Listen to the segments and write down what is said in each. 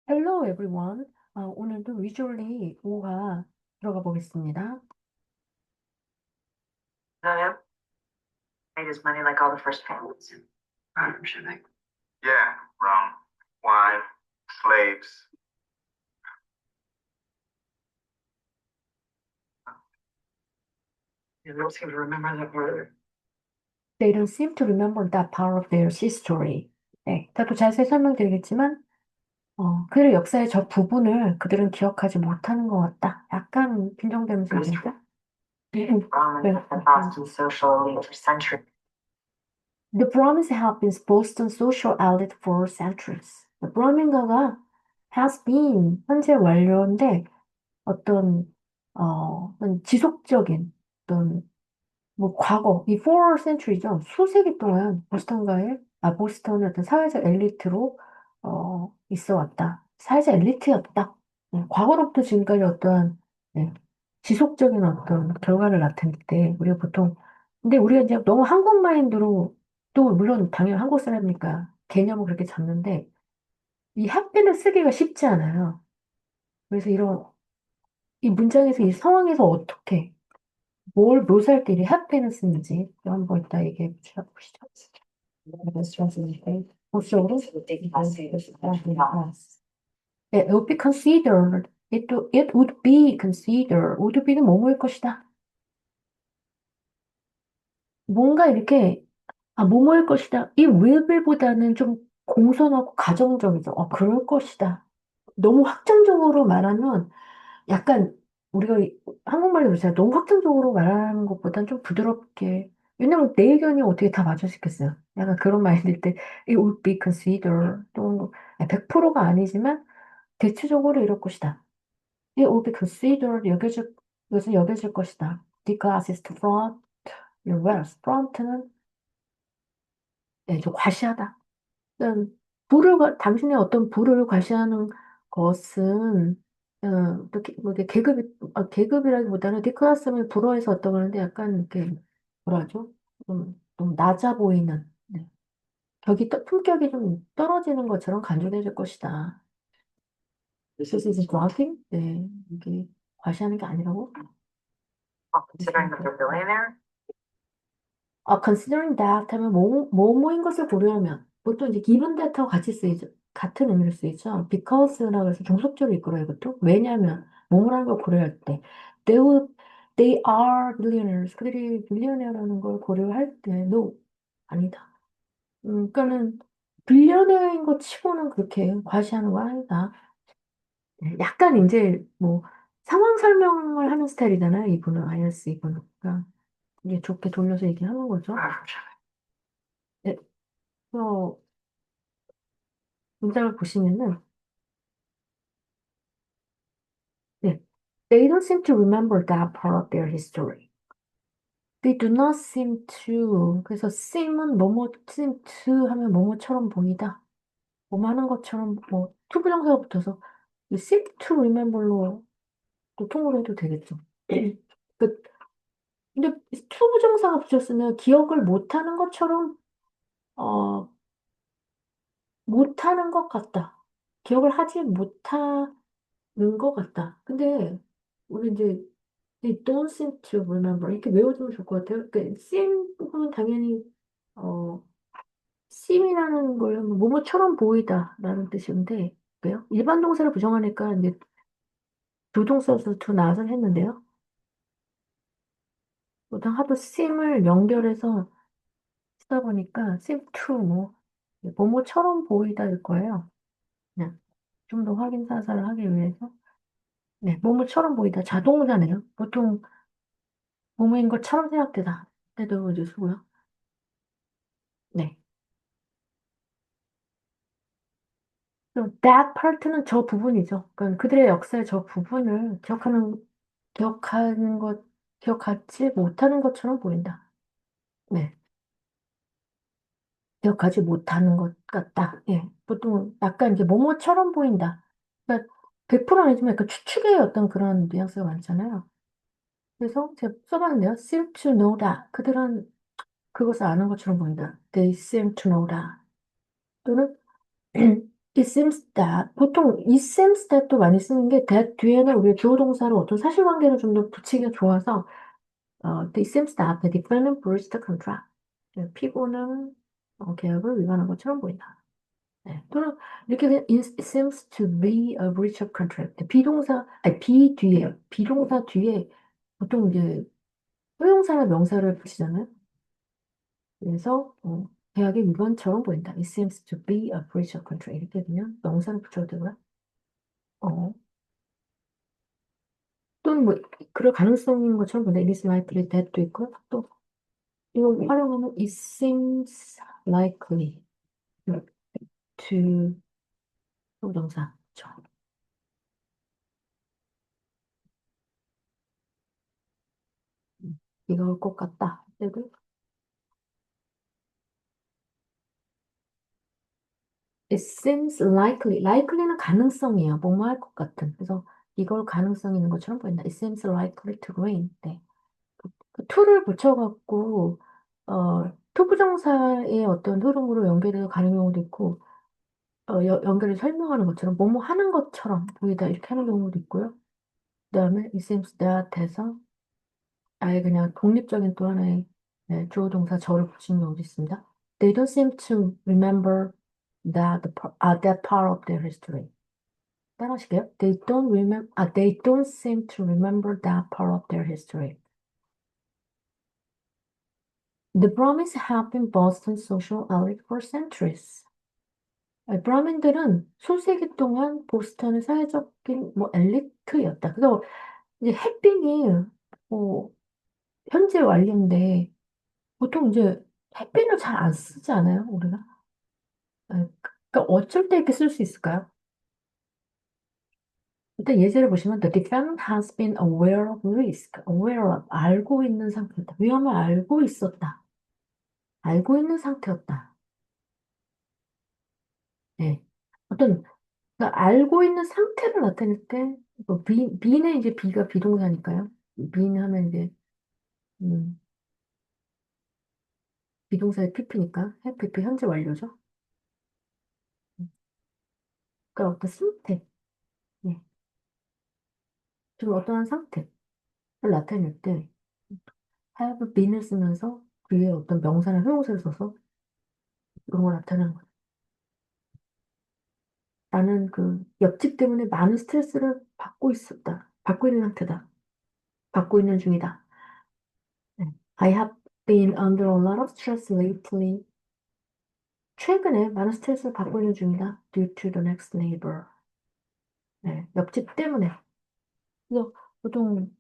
Hello everyone. 오늘도 위주얼리 5화 들어가 보겠습니다. Him made his money like all the first families. I'm shipping. Yeah, rum, wine, slaves. You don't seem to remember that part. They don't seem to remember that part of their history. 네, 저도 자세히 설명드리겠지만, 그들의 역사의 저 부분을 그들은 기억하지 못하는 것 같다. 약간 빈정대면서 얘기했다. Brahmin had been Boston's social elite for centuries. The Brahmins have been Boston's social elite for centuries. 브라민가가 has been 현재 완료인데 어떤 지속적인 어떤 뭐 과거 이 four century죠. 수세기 동안 보스턴의 어떤 사회적 엘리트로 있어 왔다. 사회적 엘리트였다. 네, 과거로부터 지금까지 어떠한 네, 지속적인 어떤 결과를 나타낼 때 우리가 보통 근데 우리가 이제 너무 한국 마인드로 또 물론 당연히 한국 사람이니까 개념을 그렇게 잡는데 이 해피를 쓰기가 쉽지 않아요. 그래서 이런 이 문장에서 이 상황에서 어떻게 뭘 묘사할 때 이 해피는 쓰는지 한번 이따 얘기해 보시죠. 보수적으로 it would be considered it would be considered would be는 뭐뭐일 것이다. 뭔가 이렇게 뭐뭐일 것이다. 이 will be보다는 좀 공손하고 가정적이죠. 그럴 것이다. 너무 확정적으로 말하면 약간 우리가 한국말로 그러잖아요. 너무 확정적으로 말하는 것보단 좀 부드럽게. 왜냐면 내 의견이 어떻게 다 맞을 수 있겠어요. 약간 그런 마인드일 때 it would be considered 또 100%가 아니지만 대체적으로 이럴 것이다. It would be considered 이것은 여겨질 것이다. The glass is to front your wealth. front는 좀 과시하다. 당신의 어떤 부를 과시하는 것은, 또 뭐 이렇게 계급이라기보다는 디클래스면 불어에서 어떤 거는데 약간 이렇게, 뭐라 하죠? 좀 낮아 보이는, 네. 품격이 좀 떨어지는 것처럼 간주될 것이다. This is bragging? 네. 이게 과시하는 게 아니라고? Considering that they're billionaire, considering that 하면 뭐뭐인 것을 고려하면 보통 이제 given that하고 같이 쓰이죠. 같은 의미로 쓰이죠. because라고 해서 종속절을 이끌어요, 이것도. 왜냐면 뭐뭐라는 걸 고려할 때 they would, they are billionaires. 그들이 빌리어네어라는 걸 고려할 때 no, 아니다. 그러니까는 빌리어네어인 것 치고는 그렇게 과시하는 거 아니다. 약간 이제 뭐 상황 설명을 하는 스타일이잖아요, 이분은 아이언스 이분은. 그러니까 이게 좋게 돌려서 얘기하는 거죠. 네, 어, 문장을 보시면은, 네. They don't seem to remember that part of their history. They do not seem to. 그래서 seem은 뭐뭐 seem to 하면 뭐뭐처럼 보이다. 뭐뭐 하는 것처럼 뭐 to 부정사가 붙어서 이 seem to remember로 또 통으로 해도 되겠죠. 그, 근데 to 부정사가 붙였으면 기억을 못하는 것처럼 어 못하는 것 같다. 기억을 하지 못하는 것 같다. 근데 우리 이제 They don't seem to remember. 이렇게 외워두면 좋을 것 같아요. 그러니까 seem은 당연히 어 seem이라는 걸 하면 뭐뭐처럼 보이다라는 뜻인데 왜요? 일반 동사를 부정하니까 이제 조동사에서 to not을 했는데요. 보통 하도 seem을 연결해서 쓰다 보니까 seem to 뭐뭐처럼 보이다일 거예요. 그냥 좀 더 확인 사살을 하기 위해서 네, 뭐뭐처럼 보이다 자동사네요. 보통 뭐뭐인 것처럼 생각되다. 때도 이제 쓰고요. 네. that part는 저 부분이죠. 그러니까 그들의 역사의 저 부분을 기억하지 못하는 것처럼 보인다. 네. 기억하지 못하는 것 같다. 예. 보통 약간 이제 뭐뭐처럼 보인다. 그러니까 100% 아니지만 약간 추측의 어떤 그런 뉘앙스가 많잖아요. 그래서 제가 써봤는데요. seem to know that. 그들은 그것을 아는 것처럼 보인다. They seem to know that. 또는 it seems that 보통 it seems that도 많이 쓰는 게 that 뒤에는 우리가 주어 동사로 어떤 사실관계를 좀 더 붙이기가 좋아서 it seems that the defendant breached the contract. 네, 피고는 계약을 위반한 것처럼 보인다. 네, 또는 이렇게 그냥 it seems to be a breach of contract. 비동사 아니 be 뒤에 비동사 뒤에 보통 이제 형용사나 명사를 붙이잖아요. 그래서 계약의 위반처럼 보인다. It seems to be a breach of contract. 이렇게 그냥 명사를 붙여도 되고요. 어, 또는 뭐 그럴 가능성인 것처럼 보인다. It is likely that도 있고 또 이거 활용하면 it seems likely to 부동사. 그쵸. 이거 것 같다. 그리고 it seems likely. likely는 가능성이에요. 뭐뭐 할 것 같은. 그래서 이걸 가능성 있는 것처럼 보인다. It seems likely to rain. 네. 그 to를 붙여갖고 투부정사의 어떤 흐름으로 연결해서 가는 경우도 있고 연결을 설명하는 것처럼 뭐뭐 하는 것처럼 보이다 이렇게 하는 경우도 있고요. 그다음에 it seems that 해서 아예 그냥 독립적인 또 하나의 주어 동사 저를 붙이는 경우도 있습니다. They don't seem to remember that part of their history. 따라하실게요. They don't seem to remember that part of their history. The Brahmins have been Boston's social elite for centuries. 브라민들은 수세기 동안 보스턴의 사회적인 뭐 엘리트였다. 그래서 이제 햇빈이 뭐 현재 완료인데 보통 이제 햇빈을 잘 안 쓰지 않아요, 우리가? 그러니까 어쩔 때 이렇게 쓸 수 있을까요? 일단 예제를 보시면 The defendant has been aware of risk. aware of, 알고 있는 상태였다. 위험을 알고 있었다. 알고 있는 상태였다. 네. 어떤 그러니까 알고 있는 상태를 나타낼 때, 뭐 be는 이제 be가 비동사니까요. be는 하면 이제, 음, 비동사의 pp니까, have pp 현재 완료죠. 그러니까 어떤 상태, 예. 지금 어떠한 상태를 나타낼 때, have been을 쓰면서 그 위에 어떤 명사나 형용사를 써서 그런 걸 나타내는 거예요. 나는 그 옆집 때문에 많은 스트레스를 받고 있었다. 받고 있는 상태다. 받고 있는 중이다. 네. I have been under a lot of stress lately. 최근에 많은 스트레스를 받고 있는 중이다. Due to the next neighbor. 네, 옆집 때문에. 그래서 보통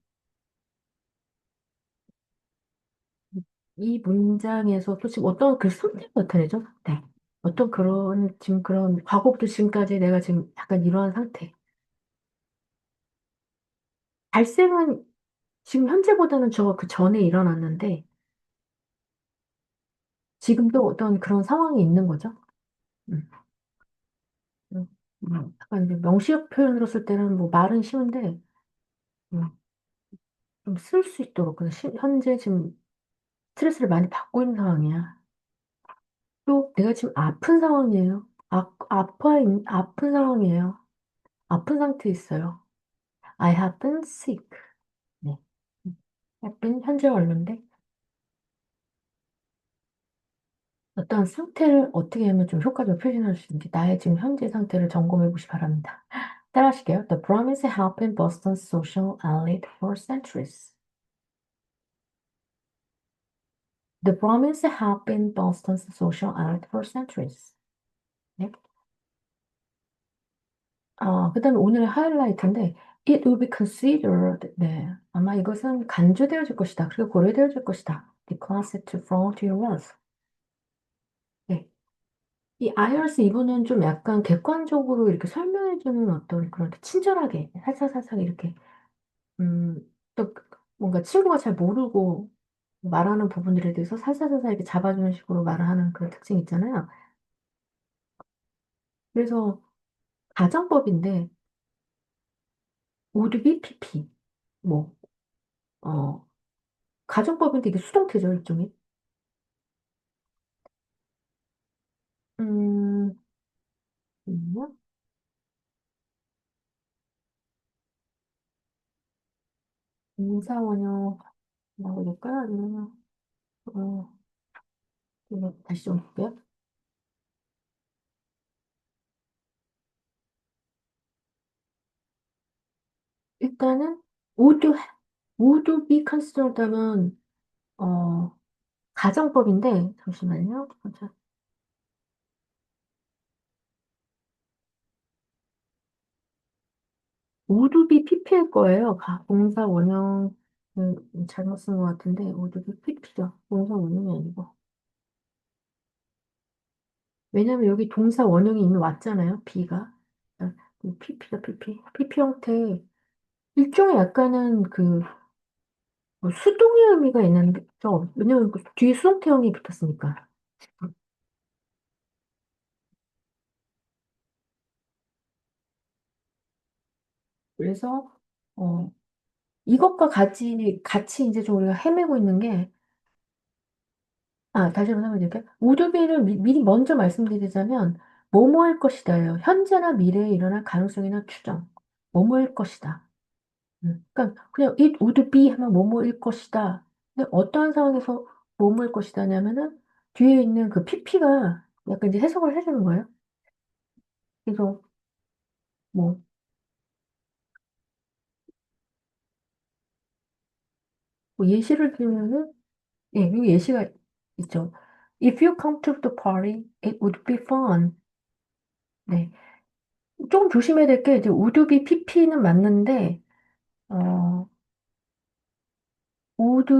이 문장에서 또 지금 어떤 그 상태가 나타내죠? 네. 어떤 그런, 지금 그런, 과거부터 지금까지 내가 지금 약간 이러한 상태. 발생은 지금 현재보다는 저 그 전에 일어났는데, 지금도 어떤 그런 상황이 있는 거죠. 음. 음. 약간 이제 명시적 표현으로 쓸 때는 뭐 말은 쉬운데, 음, 좀 쓸 수 있도록, 현재 지금 스트레스를 많이 받고 있는 상황이야. 또 내가 지금 아픈 상황이에요. 아픈 상황이에요. 아픈 상태에 있어요. I have been sick. 네. have been 현재 완료인데 어떤 상태를 어떻게 하면 좀 효과적으로 표현할 수 있는지 나의 지금 현재 상태를 점검해 보시 바랍니다. 따라하실게요. The Brahmins have been Boston's social elite for centuries. The Brahmins have been Boston's social elite for centuries. 네. 그다음에 오늘의 하이라이트인데 it will be considered. 네. 아마 이것은 간주되어질 것이다. 그리고 고려되어질 것이다. Declared to fall to your wealth. 네. 이 IRS 이분은 좀 약간 객관적으로 이렇게 설명해주는 어떤 그런 친절하게 살짝살짝 이렇게 음, 또 뭔가 친구가 잘 모르고 말하는 부분들에 대해서 살살살살 이렇게 잡아주는 식으로 말을 하는 그런 특징이 있잖아요. 그래서 가정법인데 모두비 PP 뭐 가정법인데 이게 수동태죠 일종의. 음, 잠깐만요. 인사원형 뭐라고 될까요? 아니면, 어, 이거 다시 좀 볼게요. 일단은, 모두, 모두 be considered 하면, 어, 가정법인데, 잠시만요. 모두비 PP일 거예요. 동사 원형 잘못 쓴 것 같은데 모두비 PP죠. 동사 원형이 아니고. 왜냐면 여기 동사 원형이 이미 왔잖아요. B가. PP가 PP. PP 형태 일종의 약간은 뭐 수동의 의미가 있는데 왜냐면 그 뒤에 수동태형이 붙었으니까. 그래서 어, 이것과 같이 이제 좀 우리가 헤매고 있는 게 다시 한번 설명드릴게요. 우드비를 미리 먼저 말씀드리자면, 뭐뭐일 것이다예요. 현재나 미래에 일어날 가능성이나 추정. 뭐뭐일 것이다. 그러니까 그냥 it would be 하면 뭐뭐일 것이다. 근데 어떠한 상황에서 뭐뭐일 것이다냐면은 뒤에 있는 그 PP가 약간 이제 해석을 해주는 거예요. 그래서 뭐, 뭐 예시를 들면은 여기 예시가 있죠. If you come to the party, it would be fun. 네. 조금 조심해야 될 게 이제 would be PP는 맞는데 어, would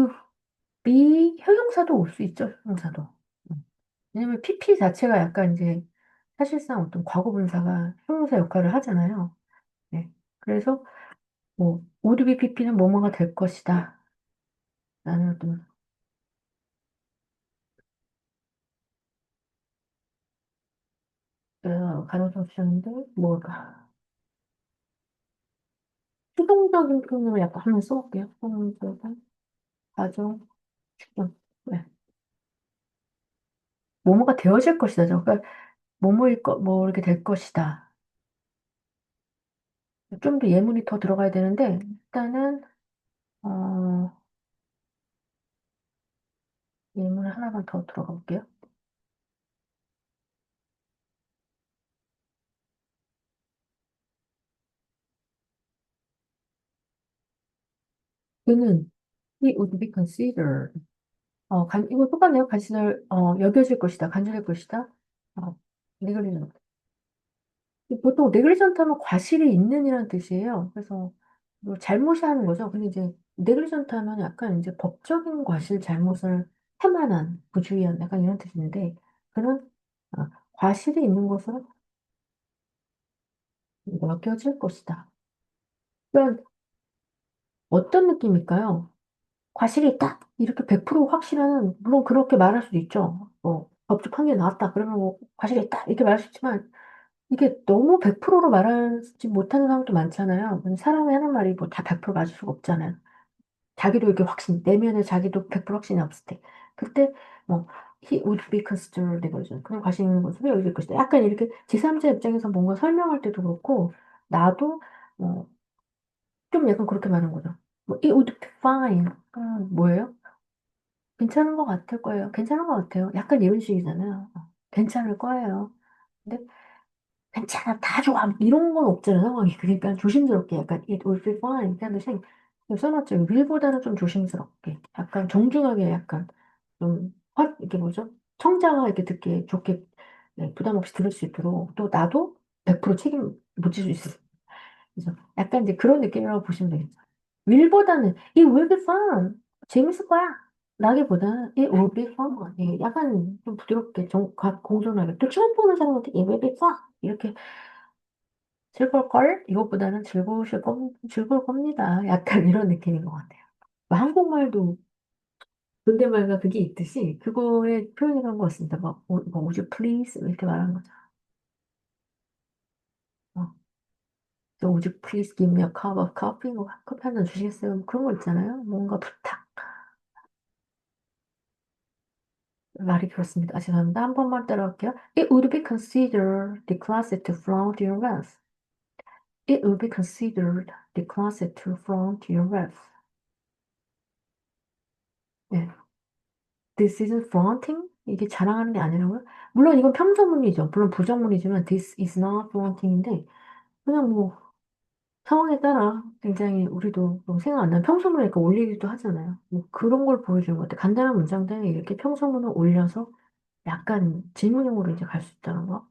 be 형용사도 올 수 있죠, 형용사도. 음. 왜냐면 PP 자체가 약간 이제 사실상 어떤 과거분사가 형용사 역할을 하잖아요. 네. 그래서 뭐 would be PP는 뭐뭐가 될 것이다. 라는 어떤 가능성 주셨는데 뭐가 수동적인 표현을 약간 한번 써볼게요. 수동적인 가정 추정. 네. 뭐뭐가 되어질 것이다. 그러니까 뭐 이렇게 될 것이다. 좀 더 예문이 더 들어가야 되는데 일단은 어, 예문 하나만 더 들어가 볼게요. 그는 he would be considered. 이거 똑같네요. consider, 여겨질 것이다. 간주될 것이다. negligent. 보통 negligent 하면 과실이 있는이라는 뜻이에요. 그래서 뭐 잘못이 하는 거죠. 근데 이제 negligent 하면 약간 이제 법적인 과실 잘못을 해만한, 부주의한 약간 이런 뜻인데 그런 과실이 있는 것은 여겨질 것이다. 그러니까 어떤 느낌일까요? 과실이 있다. 이렇게 100% 확실한, 물론 그렇게 말할 수도 있죠. 법적 판결이 나왔다. 그러면 뭐 과실이 있다. 이렇게 말할 수 있지만, 이게 너무 100%로 말하지 못하는 상황도 많잖아요. 사람이 하는 말이 뭐 다 100% 맞을 수가 없잖아요. 자기도 이렇게 내면에 자기도 100% 확신이 없을 때. 그때, 뭐, he would be considered negligent. 그런 과실이 있는 것으로 여길 것이다. 약간 이렇게 제3자 입장에서 뭔가 설명할 때도 그렇고, 나도, 어, 좀 약간 그렇게 말하는 거죠. 뭐, it would be fine. 뭐예요? 괜찮은 것 같을 거예요. 괜찮은 것 같아요. 약간 이런 식이잖아요. 괜찮을 거예요. 근데 괜찮아, 다 좋아. 이런 건 없잖아요, 상황이. 그러니까 조심스럽게 약간 it will be fine. 그냥 대신 써놨죠. will보다는 좀 조심스럽게. 약간 정중하게 약간 이렇게 뭐죠? 청자가 이렇게 듣기에 좋게 네, 부담 없이 들을 수 있도록 또 나도 100% 책임 못 질 수 있어요. 그래서 약간 이제 그런 느낌이라고 보시면 되겠죠. will보다는 it will be fun. 재밌을 거야. 라기보다는 it will be fun. 약간 좀 부드럽게 공손하게 또 처음 보는 사람한테 it will be fun. 이렇게 즐거울걸? 이것보다는 즐거울 겁니다. 약간 이런 느낌인 것 같아요. 뭐 한국말도 존댓말과 그게 있듯이 그거의 표현이라는 것 같습니다. 뭐 would you please? 이렇게 말하는 거죠. 어, so would you please give me a cup of coffee? 뭐 커피 한 잔 주시겠어요? 뭐 그런 거 있잖아요. 뭔가 부탁. 말이 그렇습니다. 죄송합니다. 한 번만 따라할게요. It would be considered declassive to flaunt your wealth. It would be considered declassive to flaunt your wealth. 네. This isn't flaunting? 이게 자랑하는 게 아니라고요? 물론 이건 평서문이죠. 물론 부정문이지만 this is not flaunting인데 그냥 뭐 상황에 따라 굉장히 우리도 뭐 생각 안 나면 평소문이니까 올리기도 하잖아요. 뭐 그런 걸 보여주는 것 같아요. 간단한 문장들에 이렇게 평소문을 올려서 약간 질문형으로 이제 갈 수 있다는 거.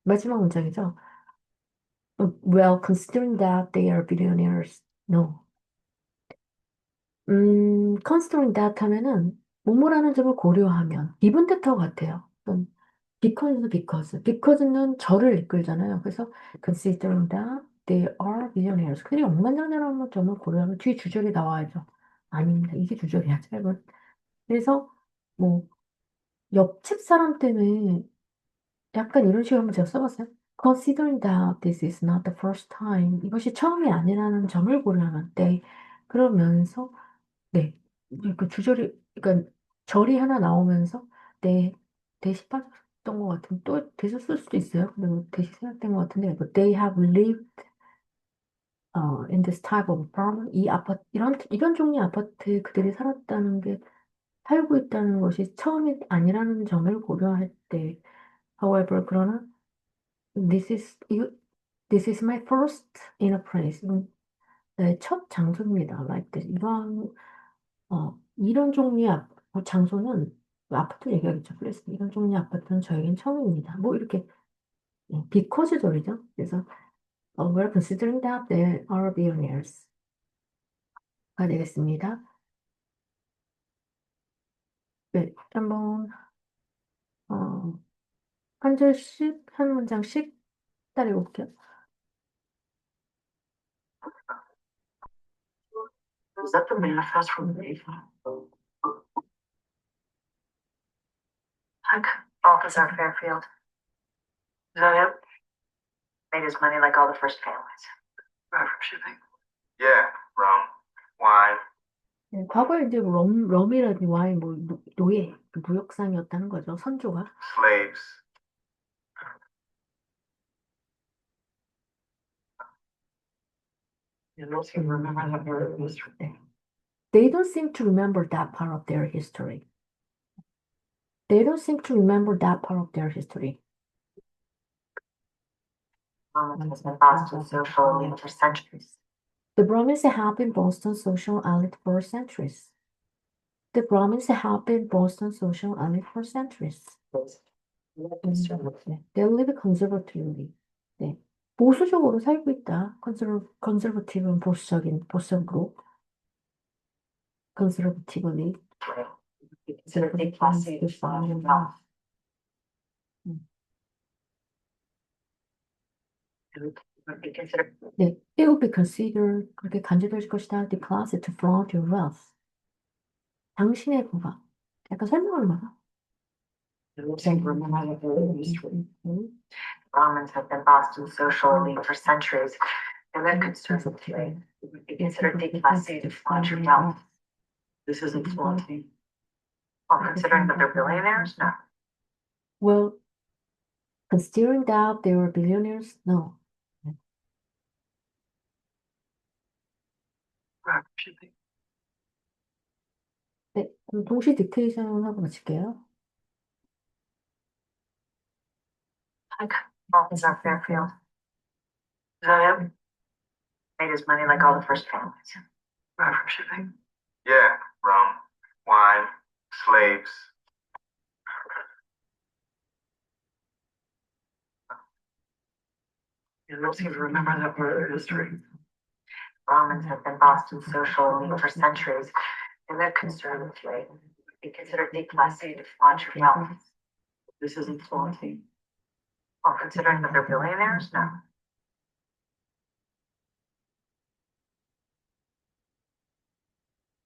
마지막 문장이죠. Well, considering that they are billionaires, no. considering that 하면은 뭐뭐라는 점을 고려하면 기분 뜻하고 같아요. because는 저를 이끌잖아요. 그래서 considering that they are billionaires. 그들이 억만장자라는 점을 고려하면 뒤에 주절이 나와야죠. 아닙니다. 이게 주절이야, 짧은. 그래서 뭐 옆집 사람 때문에 약간 이런 식으로 한번 제가 써봤어요. Considering that this is not the first time. 이것이 처음이 아니라는 점을 고려하면 때. 그러면서 네. 그 주절이, 그러니까 절이 하나 나오면서 네, 대시 빠졌던 것 같은 또 대시 쓸 수도 있어요. 근데 뭐 대시 생각된 것 같은데 뭐 they have lived in this type of apartment 이 아파트 이런 종류의 아파트에 그들이 살았다는 게 살고 있다는 것이 처음이 아니라는 점을 고려할 때 however 그러나 this is this is my first in a place 이건 나의 첫 장소입니다. like this 이런 종류의 장소는 아파트 얘기하겠죠. 플레이스 이런 종류의 아파트는 저에겐 처음입니다. 뭐 이렇게 비코즈절이죠. 그래서 we're considering that there are billionaires가 되겠습니다. 네, 한번 어, 한 절씩 한 문장씩 따라해 볼게요. Is that the manifest from the Like Balthazar Fairfield? Is that it? Made his money like all the first families. Right from shipping. Yeah, rum, wine, 네, 과거에 이제 뭐 럼이라든지 와인, 뭐 노예, 무역상이었다는 거죠. 선조가. slaves. You don't seem to remember that part of history. 네. They don't seem to remember that part of their history. They don't seem to remember that part of their history. Has been Boston's social elite for centuries. The Brahmins have been Boston's social elite for centuries. The Brahmins have been Boston's social elite for centuries. 네. They live conservatively. 네. 보수적으로 살고 있다. conservative는 보수적으로. conservatively. Consider declassified wealth. Be considered 네. It would be considered 그렇게 간주될 것이다. declassified to flaunt your wealth. 당신의 부가. 약간 설명을 봐라. you don't seem to remember that part of history. Brahmins have been Boston's social elite for centuries. They live conservatively. Be considered declassified to flaunt your wealth. This isn't flaunting. Well, considering that they're billionaires, no. Well, considering that they were billionaires, no. Right from shipping. 네, 그럼 동시 딕테이션 하고 마칠게요. Like Balthazar Fairfield. Is that it? Made his money like all the first families. Right from shipping. Yeah, rum, wine, slaves. You don't seem to remember that part of history. Brahmins have been Boston's social elite for centuries. They live conservatively. Be considered declassified to flaunt your wealth. This isn't flaunting. Well, considering that they're billionaires, no.